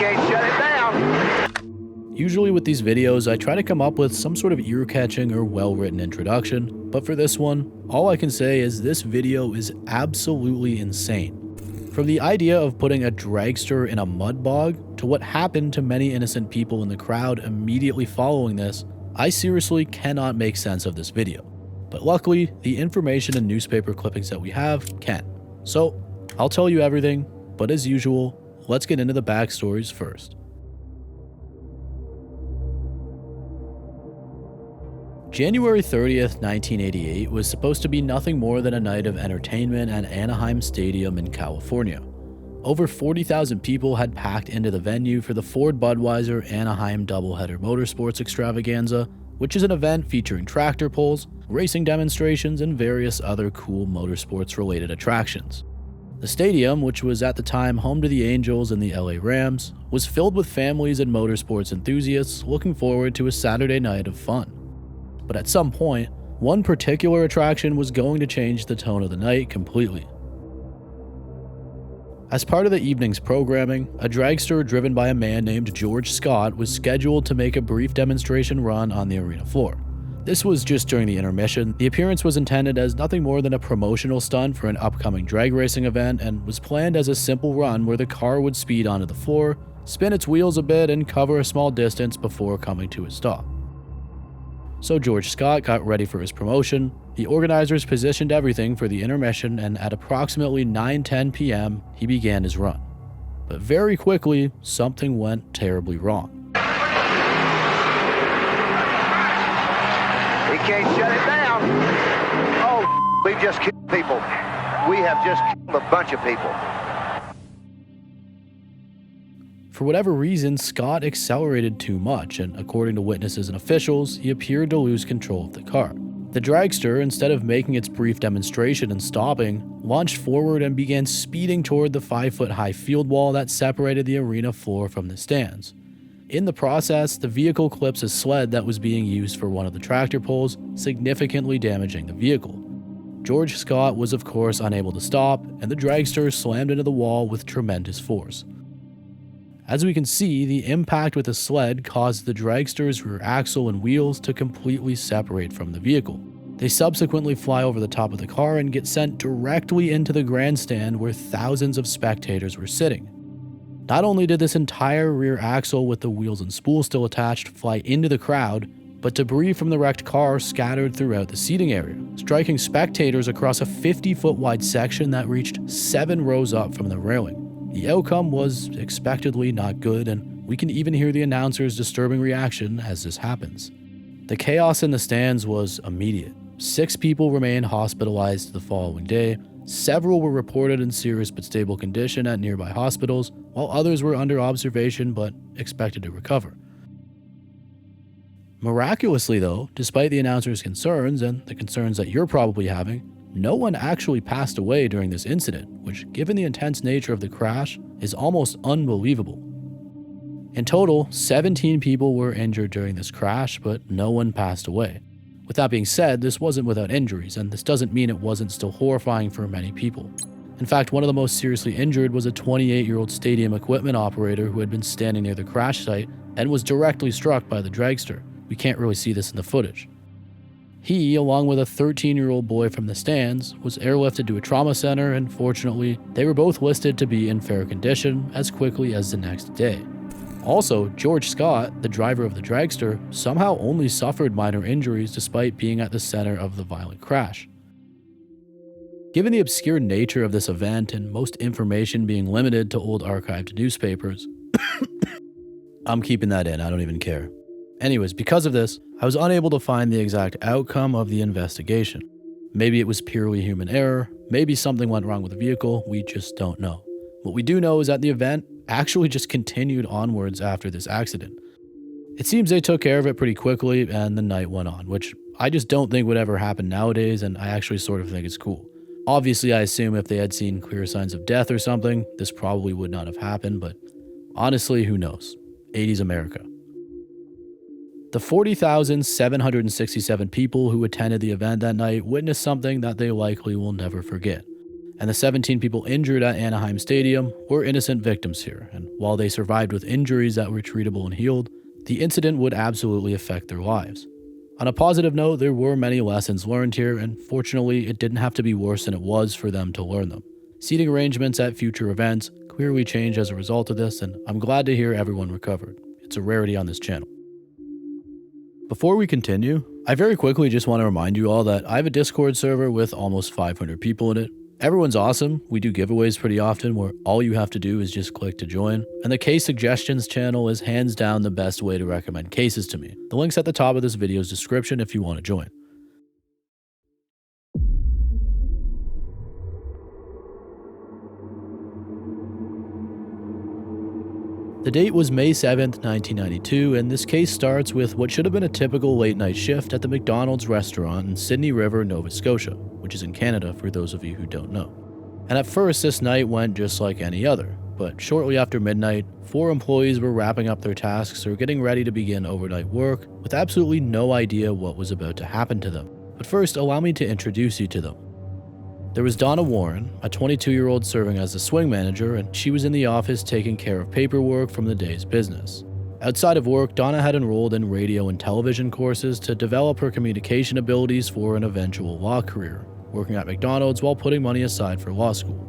can't shut it down. Usually with these videos, I try to come up with some sort of ear-catching or well-written introduction, but for this one, all I can say is this video is absolutely insane. From the idea of putting a dragster in a mud bog to what happened to many innocent people in the crowd immediately following this, I seriously cannot make sense of this video. But luckily, the information and newspaper clippings that we have can. So, I'll tell you everything, but as usual, let's get into the backstories first. January 30th, 1988 was supposed to be nothing more than a night of entertainment at Anaheim Stadium in California. Over 40,000 people had packed into the venue for the Ford Budweiser Anaheim Doubleheader Motorsports Extravaganza, which is an event featuring tractor pulls, racing demonstrations, and various other cool motorsports-related attractions. The stadium, which was at the time home to the Angels and the LA Rams, was filled with families and motorsports enthusiasts looking forward to a Saturday night of fun. But at some point, one particular attraction was going to change the tone of the night completely. As part of the evening's programming, a dragster driven by a man named George Scott was scheduled to make a brief demonstration run on the arena floor. This was just during the intermission. The appearance was intended as nothing more than a promotional stunt for an upcoming drag racing event and was planned as a simple run where the car would speed onto the floor, spin its wheels a bit, and cover a small distance before coming to a stop. So George Scott got ready for his promotion. The organizers positioned everything for the intermission, and at approximately 9:10 p.m., he began his run. But very quickly, something went terribly wrong. He can't shut it down. Oh, we just killed people. We have just killed a bunch of people. For whatever reason, Scott accelerated too much, and according to witnesses and officials, he appeared to lose control of the car. The dragster, instead of making its brief demonstration and stopping, launched forward and began speeding toward the 5-foot-high field wall that separated the arena floor from the stands. In the process, the vehicle clips a sled that was being used for one of the tractor pulls, significantly damaging the vehicle. George Scott was of course unable to stop, and the dragster slammed into the wall with tremendous force. As we can see, the impact with the sled caused the dragster's rear axle and wheels to completely separate from the vehicle. They subsequently fly over the top of the car and get sent directly into the grandstand where thousands of spectators were sitting. Not only did this entire rear axle with the wheels and spool still attached fly into the crowd, but debris from the wrecked car scattered throughout the seating area, striking spectators across a 50-foot wide section that reached 7 rows up from the railing. The outcome was expectedly not good, and we can even hear the announcer's disturbing reaction as this happens. The chaos in the stands was immediate. 6 people remained hospitalized the following day. Several were reported in serious but stable condition at nearby hospitals, while others were under observation but expected to recover. Miraculously though, despite the announcer's concerns and the concerns that you're probably having, no one actually passed away during this incident, which, given the intense nature of the crash, is almost unbelievable. In total, 17 people were injured during this crash, but no one passed away. With that being said, this wasn't without injuries, and this doesn't mean it wasn't still horrifying for many people. In fact, one of the most seriously injured was a 28-year-old stadium equipment operator who had been standing near the crash site and was directly struck by the dragster. We can't really see this in the footage. He, along with a 13-year-old boy from the stands, was airlifted to a trauma center, and fortunately, they were both listed to be in fair condition as quickly as the next day. Also, George Scott, the driver of the dragster, somehow only suffered minor injuries despite being at the center of the violent crash. Given the obscure nature of this event and most information being limited to old archived newspapers, I'm keeping that in, I don't even care. Anyways, because of this, I was unable to find the exact outcome of the investigation. Maybe it was purely human error, maybe something went wrong with the vehicle, we just don't know. What we do know is that the event actually just continued onwards after this accident. It seems they took care of it pretty quickly and the night went on, which I just don't think would ever happen nowadays, and I actually sort of think it's cool. Obviously, I assume if they had seen clear signs of death or something, this probably would not have happened, but honestly, who knows? 80s America. The 40,767 people who attended the event that night witnessed something that they likely will never forget. And the 17 people injured at Anaheim Stadium were innocent victims here, and while they survived with injuries that were treatable and healed, the incident would absolutely affect their lives. On a positive note, there were many lessons learned here, and fortunately, it didn't have to be worse than it was for them to learn them. Seating arrangements at future events clearly changed as a result of this, and I'm glad to hear everyone recovered. It's a rarity on this channel. Before we continue, I very quickly just want to remind you all that I have a Discord server with almost 500 people in it. Everyone's awesome. We do giveaways pretty often where all you have to do is just click to join. And the case suggestions channel is hands down the best way to recommend cases to me. The link's at the top of this video's description if you want to join. The date was May 7th, 1992, and this case starts with what should have been a typical late-night shift at the McDonald's restaurant in Sydney River, Nova Scotia, which is in Canada for those of you who don't know. And at first, this night went just like any other, but shortly after midnight, 4 employees were wrapping up their tasks or getting ready to begin overnight work with absolutely no idea what was about to happen to them. But first, allow me to introduce you to them. There was Donna Warren, a 22-year-old serving as the swing manager, and she was in the office taking care of paperwork from the day's business. Outside of work, Donna had enrolled in radio and television courses to develop her communication abilities for an eventual law career, working at McDonald's while putting money aside for law school.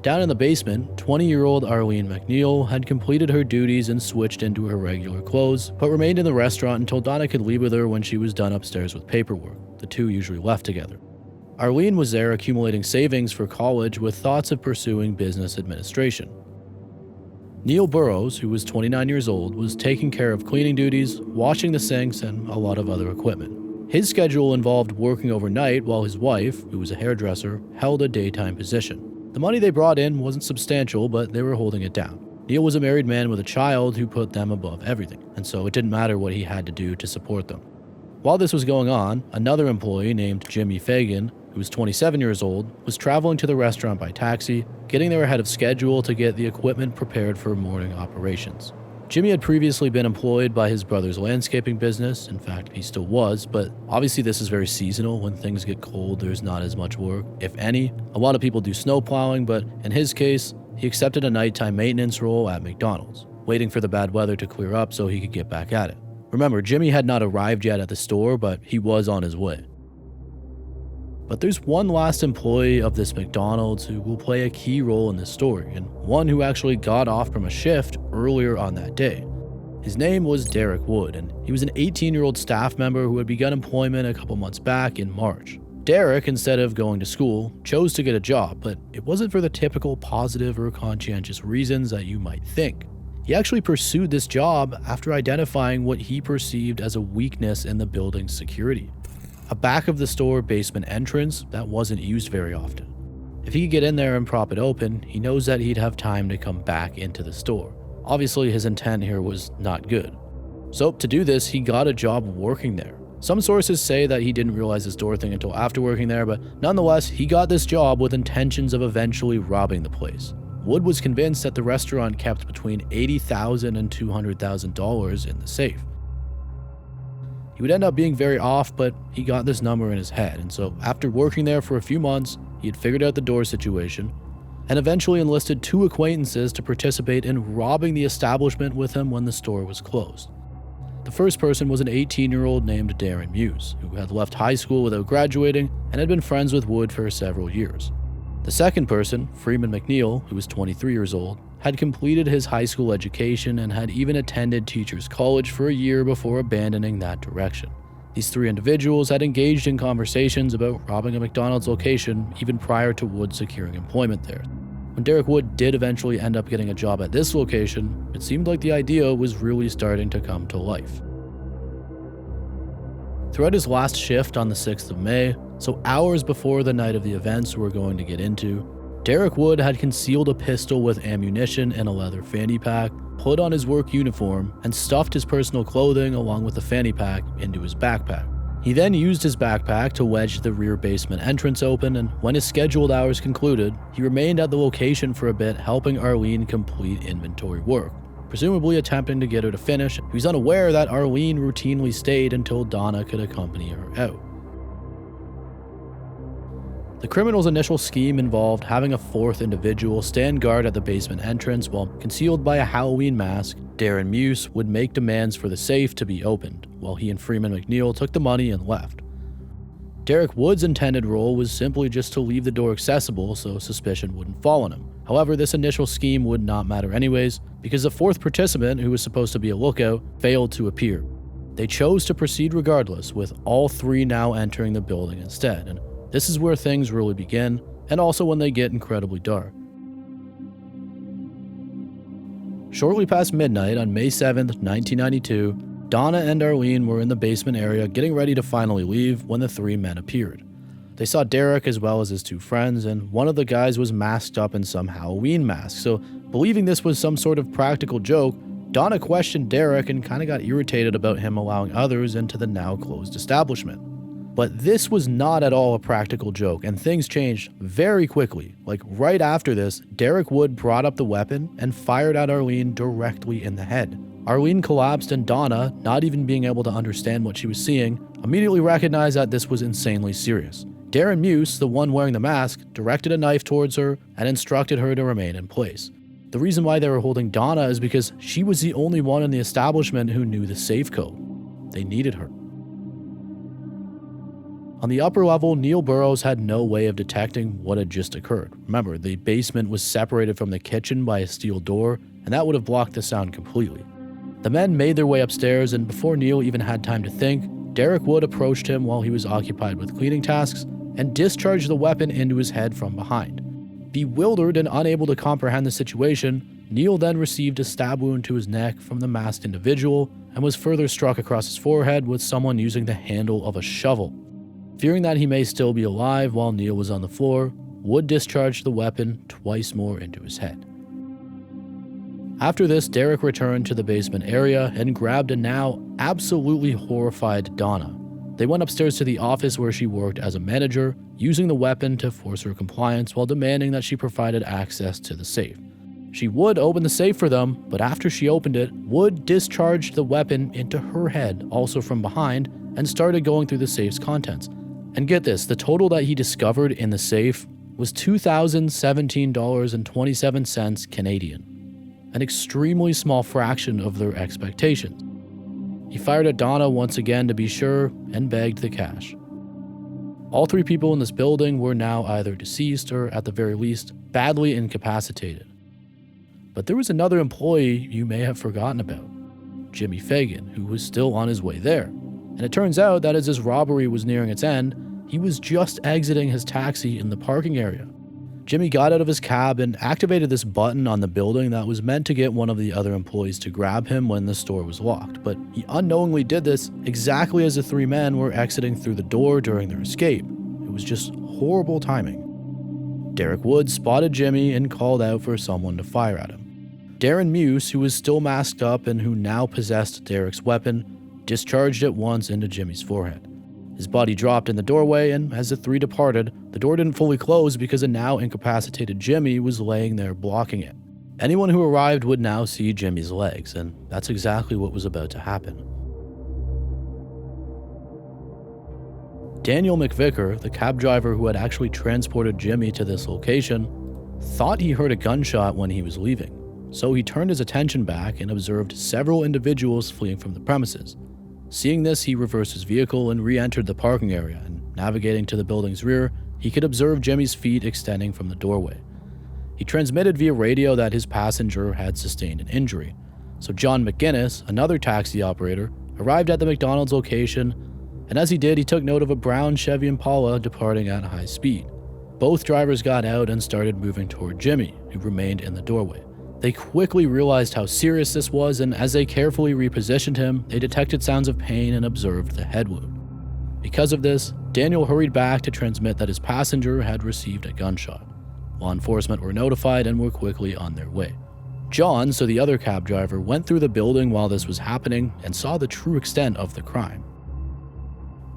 Down in the basement, 20-year-old Arlene McNeil had completed her duties and switched into her regular clothes, but remained in the restaurant until Donna could leave with her when she was done upstairs with paperwork. The two usually left together. Arlene was there accumulating savings for college with thoughts of pursuing business administration. Neil Burrows, who was 29 years old, was taking care of cleaning duties, washing the sinks, and a lot of other equipment. His schedule involved working overnight while his wife, who was a hairdresser, held a daytime position. The money they brought in wasn't substantial, but they were holding it down. Neil was a married man with a child who put them above everything, and so it didn't matter what he had to do to support them. While this was going on, another employee named Jimmy Fagan, who was 27 years old, was traveling to the restaurant by taxi, getting there ahead of schedule to get the equipment prepared for morning operations. Jimmy had previously been employed by his brother's landscaping business. In fact, he still was, but obviously this is very seasonal. When things get cold, there's not as much work, if any. A lot of people do snow plowing, but in his case, he accepted a nighttime maintenance role at McDonald's, waiting for the bad weather to clear up so he could get back at it. Remember, Jimmy had not arrived yet at the store, but he was on his way. But there's one last employee of this McDonald's who will play a key role in this story, and one who actually got off from a shift earlier on that day. His name was Derek Wood, and he was an 18-year-old staff member who had begun employment a couple months back in March. Derek, instead of going to school, chose to get a job, but it wasn't for the typical positive or conscientious reasons that you might think. He actually pursued this job after identifying what he perceived as a weakness in the building's security. A back of the store basement entrance that wasn't used very often. If he could get in there and prop it open, he knows that he'd have time to come back into the store. Obviously, his intent here was not good. So to do this, he got a job working there. Some sources say that he didn't realize this door thing until after working there, but nonetheless, he got this job with intentions of eventually robbing the place. Wood was convinced that the restaurant kept between $80,000 and $200,000 in the safe. He would end up being very off, but he got this number in his head, and so after working there for a few months, he had figured out the door situation, and eventually enlisted 2 acquaintances to participate in robbing the establishment with him when the store was closed. The first person was an 18-year-old named Darren Muse, who had left high school without graduating and had been friends with Wood for several years. The second person, Freeman McNeil, who was 23 years old, had completed his high school education and had even attended teachers college for a year before abandoning that direction. These 3 individuals had engaged in conversations about robbing a McDonald's location even prior to Wood securing employment there. When Derek Wood did eventually end up getting a job at this location, it seemed like the idea was really starting to come to life. Throughout his last shift on the 6th of May, so hours before the night of the events we're going to get into, Derek Wood had concealed a pistol with ammunition in a leather fanny pack, put on his work uniform, and stuffed his personal clothing along with the fanny pack into his backpack. He then used his backpack to wedge the rear basement entrance open, and when his scheduled hours concluded, he remained at the location for a bit, helping Arlene complete inventory work, presumably attempting to get her to finish. He was unaware that Arlene routinely stayed until Donna could accompany her out. The criminal's initial scheme involved having a fourth individual stand guard at the basement entrance while concealed by a Halloween mask. Darren Muse would make demands for the safe to be opened, while he and Freeman McNeil took the money and left. Derek Wood's intended role was simply just to leave the door accessible so suspicion wouldn't fall on him. However, this initial scheme would not matter anyways, because the fourth participant, who was supposed to be a lookout, failed to appear. They chose to proceed regardless, with all three now entering the building instead, and this is where things really begin, and also when they get incredibly dark. Shortly past midnight on May 7th, 1992, Donna and Arlene were in the basement area getting ready to finally leave when the three men appeared. They saw Derek as well as his two friends, and one of the guys was masked up in some Halloween mask, so believing this was some sort of practical joke, Donna questioned Derek and kind of got irritated about him allowing others into the now closed establishment. But this was not at all a practical joke, and things changed very quickly. Like right after this, Derek Wood brought up the weapon and fired at Arlene directly in the head. Arlene collapsed, and Donna, not even being able to understand what she was seeing, immediately recognized that this was insanely serious. Darren Muse, the one wearing the mask, directed a knife towards her and instructed her to remain in place. The reason why they were holding Donna is because she was the only one in the establishment who knew the safe code. They needed her. On the upper level, Neil Burrows had no way of detecting what had just occurred. Remember, the basement was separated from the kitchen by a steel door, and that would have blocked the sound completely. The men made their way upstairs, and before Neil even had time to think, Derek Wood approached him while he was occupied with cleaning tasks and discharged the weapon into his head from behind. Bewildered and unable to comprehend the situation, Neil then received a stab wound to his neck from the masked individual and was further struck across his forehead with someone using the handle of a shovel. Fearing that he may still be alive while Neil was on the floor, Wood discharged the weapon twice more into his head. After this, Derek returned to the basement area and grabbed a now absolutely horrified Donna. They went upstairs to the office where she worked as a manager, using the weapon to force her compliance while demanding that she provided access to the safe. She would open the safe for them, but after she opened it, Wood discharged the weapon into her head, also from behind, and started going through the safe's contents. And get this, the total that he discovered in the safe was $2,017.27 Canadian, an extremely small fraction of their expectations. He fired at Donna once again to be sure and bagged the cash. All three people in this building were now either deceased or, at the very least, badly incapacitated. But there was another employee you may have forgotten about, Jimmy Fagan, who was still on his way there. And it turns out that as this robbery was nearing its end, he was just exiting his taxi in the parking area. Jimmy got out of his cab and activated this button on the building that was meant to get one of the other employees to grab him when the store was locked, but he unknowingly did this exactly as the three men were exiting through the door during their escape. It was just horrible timing. Derek Wood spotted Jimmy and called out for someone to fire at him. Darren Muse, who was still masked up and who now possessed Derek's weapon, discharged it once into Jimmy's forehead. His body dropped in the doorway, and as the three departed, the door didn't fully close because a now incapacitated Jimmy was laying there blocking it. Anyone who arrived would now see Jimmy's legs, and that's exactly what was about to happen. Daniel McVicker, the cab driver who had actually transported Jimmy to this location, thought he heard a gunshot when he was leaving, so he turned his attention back and observed several individuals fleeing from the premises. Seeing this, he reversed his vehicle and re-entered the parking area, and navigating to the building's rear, he could observe Jimmy's feet extending from the doorway. He transmitted via radio that his passenger had sustained an injury, so John McGinnis, another taxi operator, arrived at the McDonald's location, and as he did, he took note of a brown Chevy Impala departing at high speed. Both drivers got out and started moving toward Jimmy, who remained in the doorway. They quickly realized how serious this was, and as they carefully repositioned him, they detected sounds of pain and observed the head wound. Because of this, Daniel hurried back to transmit that his passenger had received a gunshot. Law enforcement were notified and were quickly on their way. John, so the other cab driver, went through the building while this was happening and saw the true extent of the crime.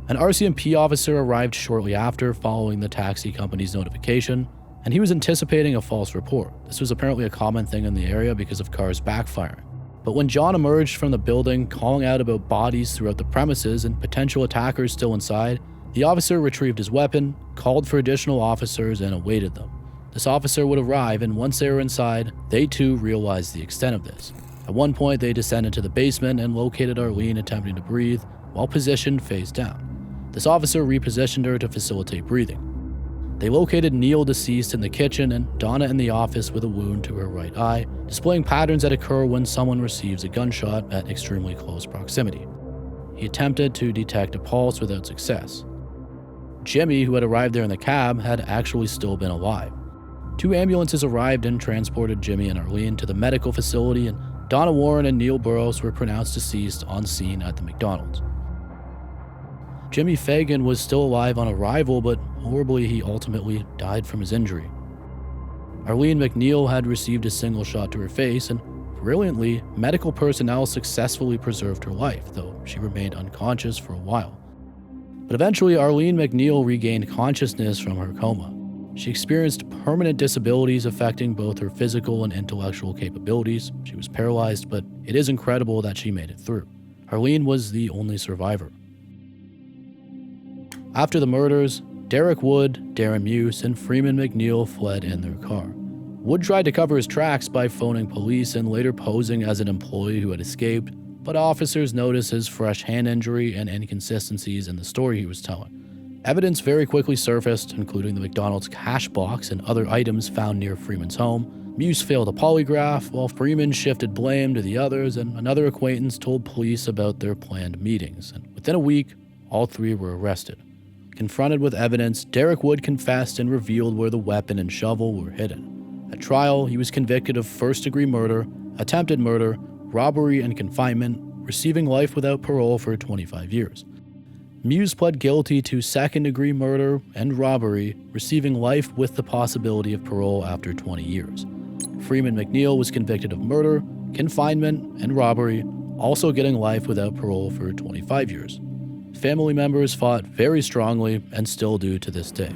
An RCMP officer arrived shortly after, following the taxi company's notification, and he was anticipating a false report. This was apparently a common thing in the area because of cars backfiring. But when John emerged from the building, calling out about bodies throughout the premises and potential attackers still inside, The officer retrieved his weapon, called for additional officers, and awaited them. This officer would arrive, and once they were inside, they too realized the extent of this. At one point, they descended to the basement and located Arlene attempting to breathe while positioned face down. This officer repositioned her to facilitate breathing. They located Neil deceased in the kitchen and Donna in the office with a wound to her right eye, displaying patterns that occur when someone receives a gunshot at extremely close proximity. He attempted to detect a pulse without success. Jimmy, who had arrived there in the cab, had actually still been alive. 2 ambulances arrived and transported Jimmy and Arlene to the medical facility, and Donna Warren and Neil Burrows were pronounced deceased on scene at the McDonald's. Jimmy Fagan was still alive on arrival, but horribly he ultimately died from his injury. Arlene McNeil had received a single shot to her face, and brilliantly, medical personnel successfully preserved her life, though she remained unconscious for a while. But eventually, Arlene McNeil regained consciousness from her coma. She experienced permanent disabilities affecting both her physical and intellectual capabilities. She was paralyzed, but it is incredible that she made it through. Arlene was the only survivor. After the murders, Derek Wood, Darren Muse, and Freeman McNeil fled in their car. Wood tried to cover his tracks by phoning police and later posing as an employee who had escaped, but officers noticed his fresh hand injury and inconsistencies in the story he was telling. Evidence very quickly surfaced, including the McDonald's cash box and other items found near Freeman's home. Muse failed a polygraph, while Freeman shifted blame to the others, and another acquaintance told police about their planned meetings. And within a week, all 3 were arrested. Confronted with evidence, Derek Wood confessed and revealed where the weapon and shovel were hidden. At trial, he was convicted of first-degree murder, attempted murder, robbery and confinement, receiving life without parole for 25 years. Muse pled guilty to second-degree murder and robbery, receiving life with the possibility of parole after 20 years. Freeman McNeil was convicted of murder, confinement, and robbery, also getting life without parole for 25 years. Family members fought very strongly and still do to this day.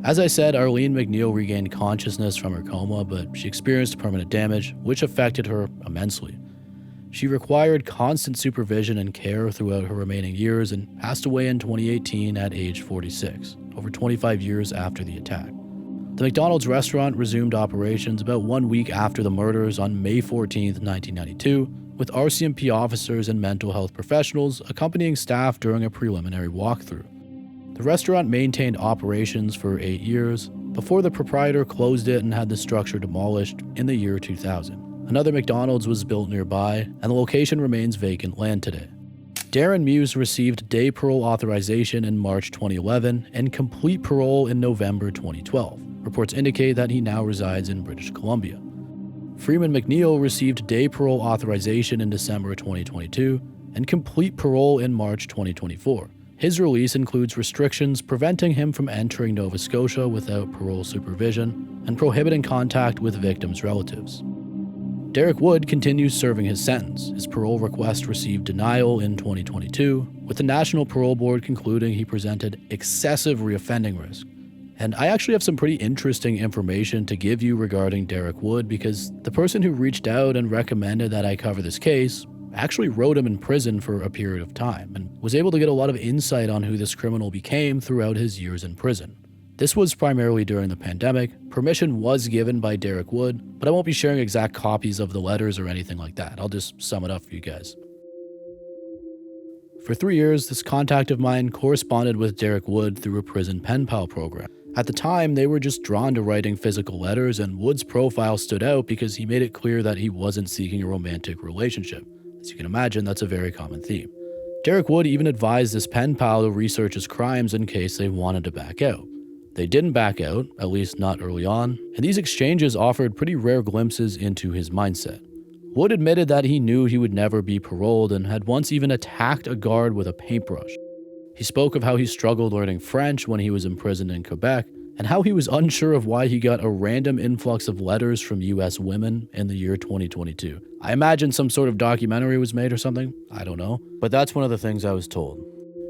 As I said, Arlene McNeil regained consciousness from her coma, but she experienced permanent damage, which affected her immensely. She required constant supervision and care throughout her remaining years and passed away in 2018 at age 46, over 25 years after the attack. The McDonald's restaurant resumed operations about 1 week after the murders on May 14, 1992, with RCMP officers and mental health professionals accompanying staff during a preliminary walkthrough. The restaurant maintained operations for 8 years before the proprietor closed it and had the structure demolished in the year 2000. Another McDonald's was built nearby, and the location remains vacant land today. Darren Muse received day parole authorization in March 2011 and complete parole in November 2012. Reports indicate that he now resides in British Columbia. Freeman McNeil received day parole authorization in December 2022 and complete parole in March 2024. His release includes restrictions preventing him from entering Nova Scotia without parole supervision and prohibiting contact with victims' relatives. Derek Wood continues serving his sentence. His parole request received denial in 2022, with the National Parole Board concluding he presented excessive reoffending risk. And I actually have some pretty interesting information to give you regarding Derek Wood, because the person who reached out and recommended that I cover this case actually wrote him in prison for a period of time and was able to get a lot of insight on who this criminal became throughout his years in prison. This was primarily during the pandemic. Permission was given by Derek Wood, but I won't be sharing exact copies of the letters or anything like that. I'll just sum it up for you guys. For 3 years, this contact of mine corresponded with Derek Wood through a prison pen pal program. At the time, they were just drawn to writing physical letters, and Wood's profile stood out because he made it clear that he wasn't seeking a romantic relationship. As you can imagine, that's a very common theme. Derek Wood even advised this pen pal to research his crimes in case they wanted to back out. They didn't back out, at least not early on, and these exchanges offered pretty rare glimpses into his mindset. Wood admitted that he knew he would never be paroled and had once even attacked a guard with a paintbrush. He spoke of how he struggled learning French when he was imprisoned in Quebec, and how he was unsure of why he got a random influx of letters from US women in the year 2022. I imagine some sort of documentary was made or something. I don't know. But that's one of the things I was told.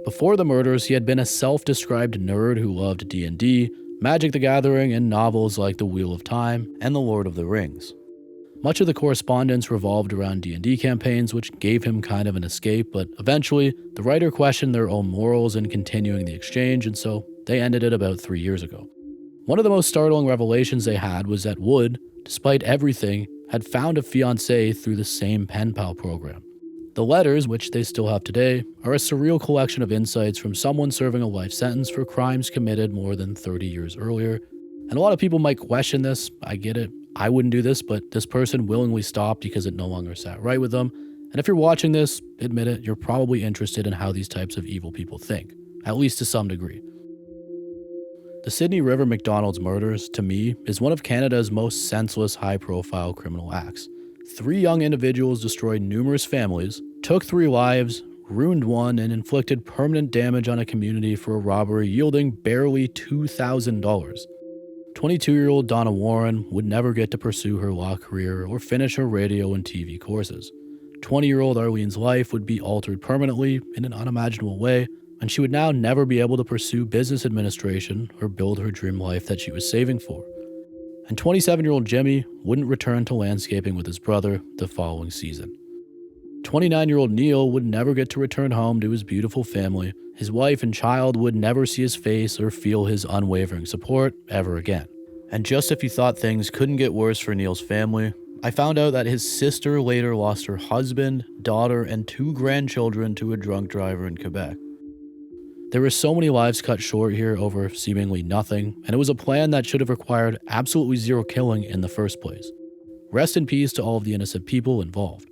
Before the murders, he had been a self-described nerd who loved D&D, Magic the Gathering, and novels like The Wheel of Time and The Lord of the Rings. Much of the correspondence revolved around D&D campaigns, which gave him kind of an escape, but eventually, the writer questioned their own morals in continuing the exchange, and so they ended it about 3 years ago. One of the most startling revelations they had was that Wood, despite everything, had found a fiancée through the same pen pal program. The letters, which they still have today, are a surreal collection of insights from someone serving a life sentence for crimes committed more than 30 years earlier. And a lot of people might question this. I get it. I wouldn't do this, but this person willingly stopped because it no longer sat right with them. And if you're watching this, admit it, you're probably interested in how these types of evil people think, at least to some degree. The Sydney River McDonald's murders, to me, is one of Canada's most senseless high-profile criminal acts. 3 young individuals destroyed numerous families, took 3 lives, ruined one, and inflicted permanent damage on a community for a robbery yielding barely $2,000. 22-year-old Donna Warren would never get to pursue her law career or finish her radio and TV courses. 20-year-old Arlene's life would be altered permanently in an unimaginable way, and she would now never be able to pursue business administration or build her dream life that she was saving for. And 27-year-old Jimmy wouldn't return to landscaping with his brother the following season. 29-year-old Neil would never get to return home to his beautiful family. His wife and child would never see his face or feel his unwavering support ever again. And just if you thought things couldn't get worse for Neil's family, I found out that his sister later lost her husband, daughter, and 2 grandchildren to a drunk driver in Quebec. There were so many lives cut short here over seemingly nothing, and it was a plan that should have required absolutely 0 killing in the first place. Rest in peace to all of the innocent people involved.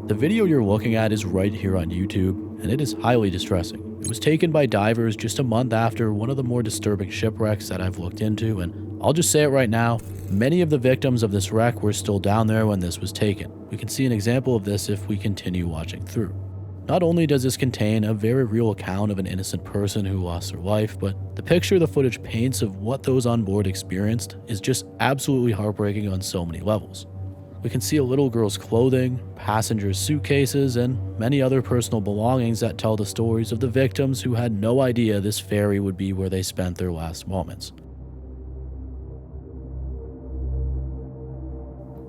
The video you're looking at is right here on YouTube, and it is highly distressing. It was taken by divers just a month after one of the more disturbing shipwrecks that I've looked into, and I'll just say it right now, many of the victims of this wreck were still down there when this was taken. We can see an example of this if we continue watching through. Not only does this contain a very real account of an innocent person who lost their life, but the picture the footage paints of what those on board experienced is just absolutely heartbreaking on so many levels. We can see a little girl's clothing, passengers' suitcases, and many other personal belongings that tell the stories of the victims who had no idea this ferry would be where they spent their last moments.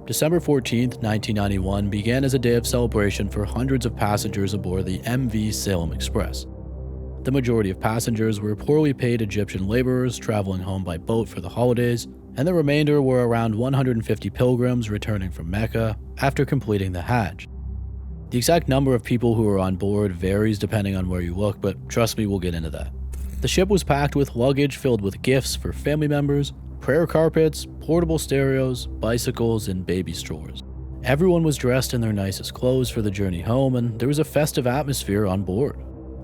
December 14th, 1991 began as a day of celebration for hundreds of passengers aboard the MV Salem Express. The majority of passengers were poorly paid Egyptian laborers traveling home by boat for the holidays, and the remainder were around 150 pilgrims returning from Mecca after completing the Hajj. The exact number of people who were on board varies depending on where you look, but trust me, we'll get into that. The ship was packed with luggage filled with gifts for family members, prayer carpets, portable stereos, bicycles, and baby strollers. Everyone was dressed in their nicest clothes for the journey home, and there was a festive atmosphere on board.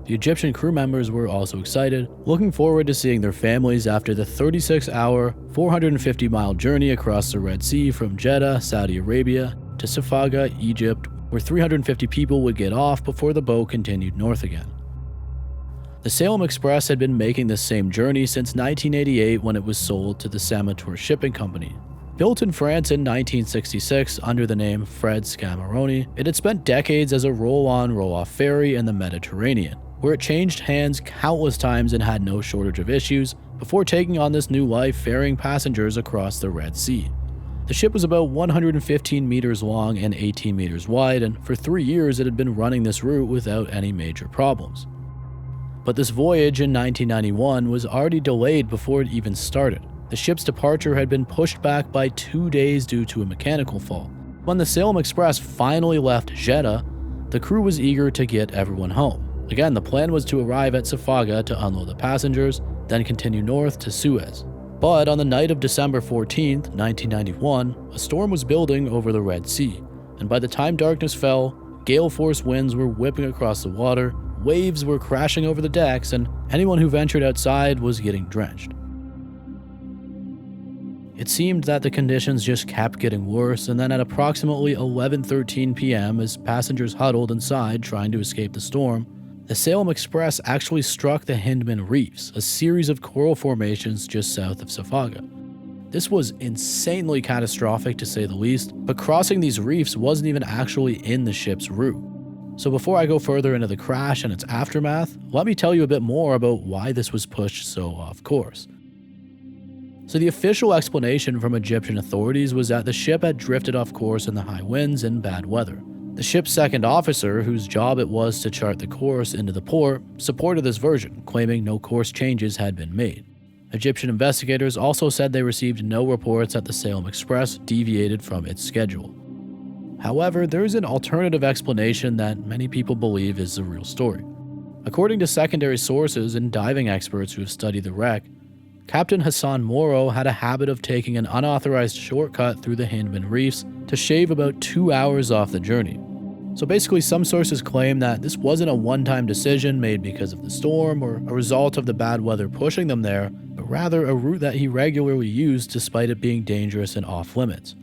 The Egyptian crew members were also excited, looking forward to seeing their families after the 36-hour, 450-mile journey across the Red Sea from Jeddah, Saudi Arabia, to Safaga, Egypt, where 350 people would get off before the boat continued north again. The Salem Express had been making this same journey since 1988 when it was sold to the Samator Shipping Company. Built in France in 1966 under the name Fred Scamaroni, it had spent decades as a roll-on, roll-off ferry in the Mediterranean, where it changed hands countless times and had no shortage of issues before taking on this new life ferrying passengers across the Red Sea. The ship was about 115 meters long and 18 meters wide, and for 3 years it had been running this route without any major problems. But this voyage in 1991 was already delayed before it even started. The ship's departure had been pushed back by 2 days due to a mechanical fault. When the Salem Express finally left Jeddah, the crew was eager to get everyone home. Again, the plan was to arrive at Safaga to unload the passengers, then continue north to Suez. But on the night of December 14th, 1991, a storm was building over the Red Sea, and by the time darkness fell, gale-force winds were whipping across the water, waves were crashing over the decks, and anyone who ventured outside was getting drenched. It seemed that the conditions just kept getting worse, and then at approximately 11:13 p.m., as passengers huddled inside trying to escape the storm, the Salem Express actually struck the Hindman Reefs, a series of coral formations just south of Safaga. This was insanely catastrophic to say the least, but crossing these reefs wasn't even actually in the ship's route. So before I go further into the crash and its aftermath, let me tell you a bit more about why this was pushed so off course. So the official explanation from Egyptian authorities was that the ship had drifted off course in the high winds and bad weather. The ship's second officer, whose job it was to chart the course into the port, supported this version, claiming no course changes had been made. Egyptian investigators also said they received no reports that the Salem Express deviated from its schedule. However, there is an alternative explanation that many people believe is the real story. According to secondary sources and diving experts who have studied the wreck, Captain Hassan Moro had a habit of taking an unauthorized shortcut through the Hindman Reefs to shave about 2 hours off the journey. So basically, some sources claim that this wasn't a one-time decision made because of the storm or a result of the bad weather pushing them there, but rather a route that he regularly used despite it being dangerous and off-limits.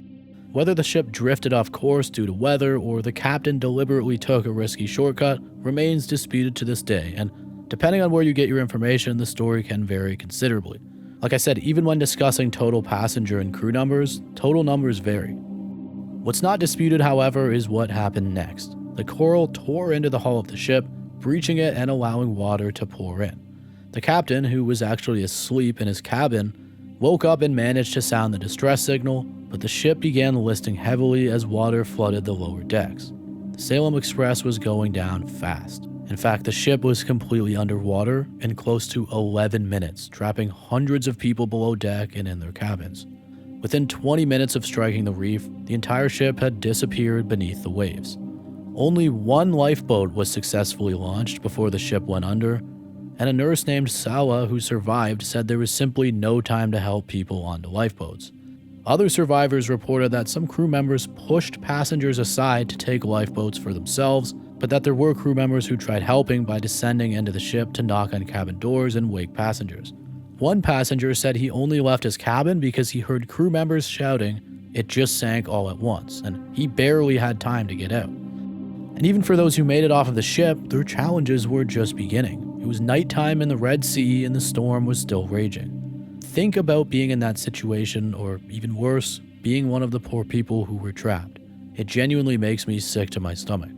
Whether the ship drifted off course due to weather or the captain deliberately took a risky shortcut remains disputed to this day, and depending on where you get your information, the story can vary considerably. Like I said, even when discussing total passenger and crew numbers, total numbers vary. What's not disputed, however, is what happened next. The coral tore into the hull of the ship, breaching it and allowing water to pour in. The captain, who was actually asleep in his cabin, woke up and managed to sound the distress signal, but the ship began listing heavily as water flooded the lower decks. The Salem Express was going down fast. In fact, the ship was completely underwater in close to 11 minutes, trapping hundreds of people below deck and in their cabins. Within 20 minutes of striking the reef, the entire ship had disappeared beneath the waves. Only one lifeboat was successfully launched before the ship went under, and a nurse named Salah who survived said there was simply no time to help people onto lifeboats. Other survivors reported that some crew members pushed passengers aside to take lifeboats for themselves, but that there were crew members who tried helping by descending into the ship to knock on cabin doors and wake passengers. One passenger said he only left his cabin because he heard crew members shouting, "It just sank all at once," and he barely had time to get out. And even for those who made it off of the ship, their challenges were just beginning. It was nighttime in the Red Sea and the storm was still raging. Think about being in that situation, or even worse, being one of the poor people who were trapped. It genuinely makes me sick to my stomach.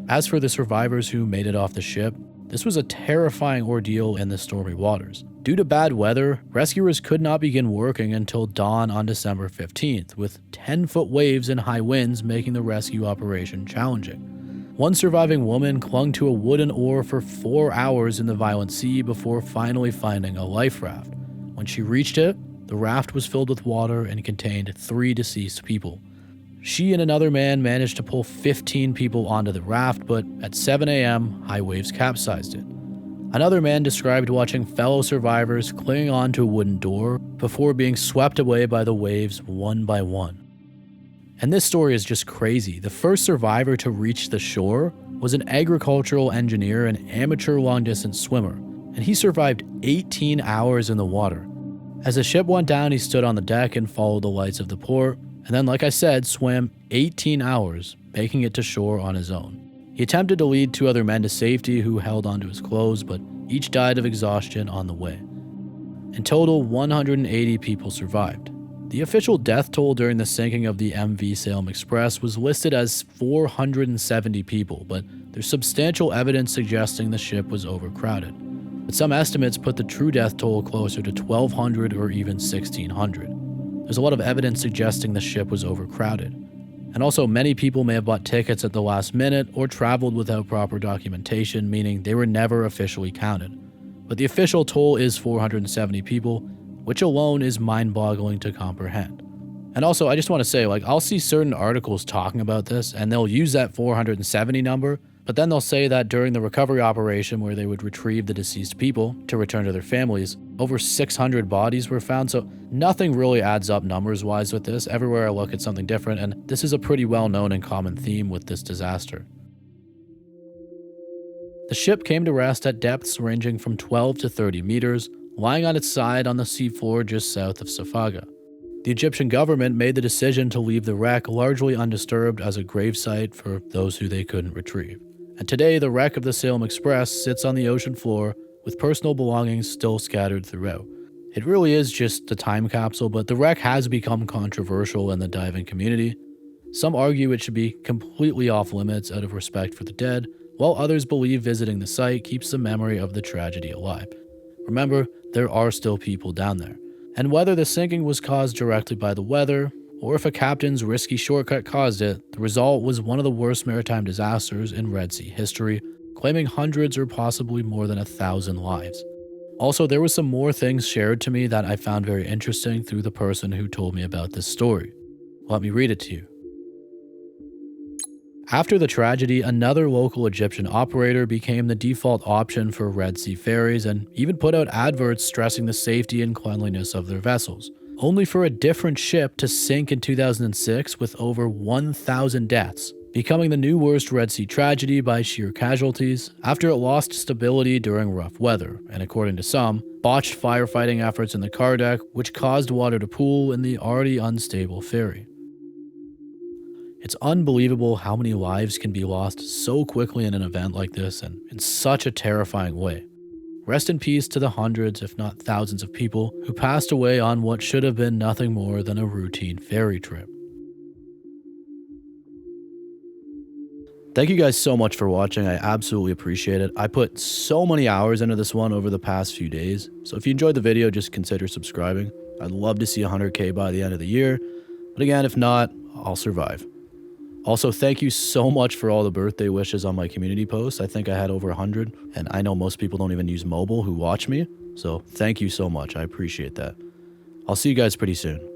As for the survivors who made it off the ship, this was a terrifying ordeal in the stormy waters. Due to bad weather, rescuers could not begin working until dawn on December 15th, with 10-foot waves and high winds making the rescue operation challenging. One surviving woman clung to a wooden oar for 4 hours in the violent sea before finally finding a life raft. When she reached it, the raft was filled with water and contained 3 deceased people. She and another man managed to pull 15 people onto the raft, but at 7 a.m., high waves capsized it. Another man described watching fellow survivors clinging onto a wooden door before being swept away by the waves one by one. And this story is just crazy. The first survivor to reach the shore was an agricultural engineer and amateur long-distance swimmer, and he survived 18 hours in the water. As the ship went down, he stood on the deck and followed the lights of the port, and then, like I said, swam 18 hours, making it to shore on his own. He attempted to lead 2 other men to safety who held onto his clothes, but each died of exhaustion on the way. In total, 180 people survived. The official death toll during the sinking of the MV Salem Express was listed as 470 people, but there's substantial evidence suggesting the ship was overcrowded. But some estimates put the true death toll closer to 1,200 or even 1,600. There's a lot of evidence suggesting the ship was overcrowded. And also, many people may have bought tickets at the last minute or traveled without proper documentation, meaning they were never officially counted. But the official toll is 470 people, which alone is mind-boggling to comprehend. And also, I just want to say, I'll see certain articles talking about this, and they'll use that 470 number, but then they'll say that during the recovery operation where they would retrieve the deceased people to return to their families, over 600 bodies were found, so nothing really adds up numbers-wise with this. Everywhere I look, it's something different, and this is a pretty well-known and common theme with this disaster. The ship came to rest at depths ranging from 12 to 30 meters, lying on its side on the seafloor just south of Safaga. The Egyptian government made the decision to leave the wreck largely undisturbed as a gravesite for those who they couldn't retrieve. And today, the wreck of the Salem Express sits on the ocean floor with personal belongings still scattered throughout. It really is just a time capsule, but the wreck has become controversial in the diving community. Some argue it should be completely off limits out of respect for the dead, while others believe visiting the site keeps the memory of the tragedy alive. Remember, there are still people down there. And whether the sinking was caused directly by the weather, or if a captain's risky shortcut caused it, the result was one of the worst maritime disasters in Red Sea history, claiming hundreds or possibly more than 1,000 lives. Also, there were some more things shared to me that I found very interesting through the person who told me about this story. Let me read it to you. After the tragedy, another local Egyptian operator became the default option for Red Sea ferries and even put out adverts stressing the safety and cleanliness of their vessels, only for a different ship to sink in 2006 with over 1,000 deaths, becoming the new worst Red Sea tragedy by sheer casualties after it lost stability during rough weather, and according to some, botched firefighting efforts in the car deck, which caused water to pool in the already unstable ferry. It's unbelievable how many lives can be lost so quickly in an event like this and in such a terrifying way. Rest in peace to the hundreds, if not thousands of people who passed away on what should have been nothing more than a routine ferry trip. Thank you guys so much for watching. I absolutely appreciate it. I put so many hours into this one over the past few days, so if you enjoyed the video, just consider subscribing. I'd love to see 100K by the end of the year, but again, if not, I'll survive. Also, thank you so much for all the birthday wishes on my community posts. I think I had over 100, and I know most people don't even use mobile who watch me, so thank you so much. I appreciate that. I'll see you guys pretty soon.